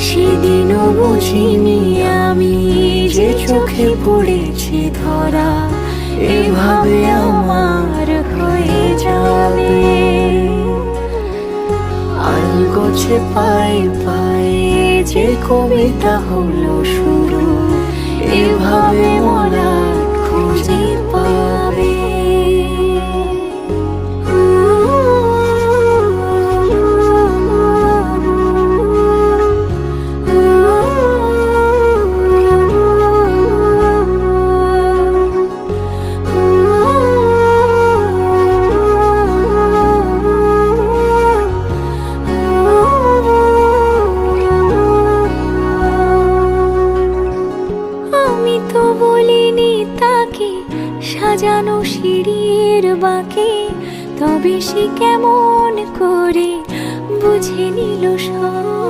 সেদিনও বুঝিনি আমি যে চোখে পড়েছি ধরা, এভাবে আমার হয়ে যাবে। আলগোছে পায়ে পায়ে যে কবিতা হলো শুরু, এভাবে মরা খুঁজে পাবে। আমি তো বলিনি তাকে সাজানো সিঁড়ির বাঁকে, তবে সে কেমন করে বুঝে নিল সব।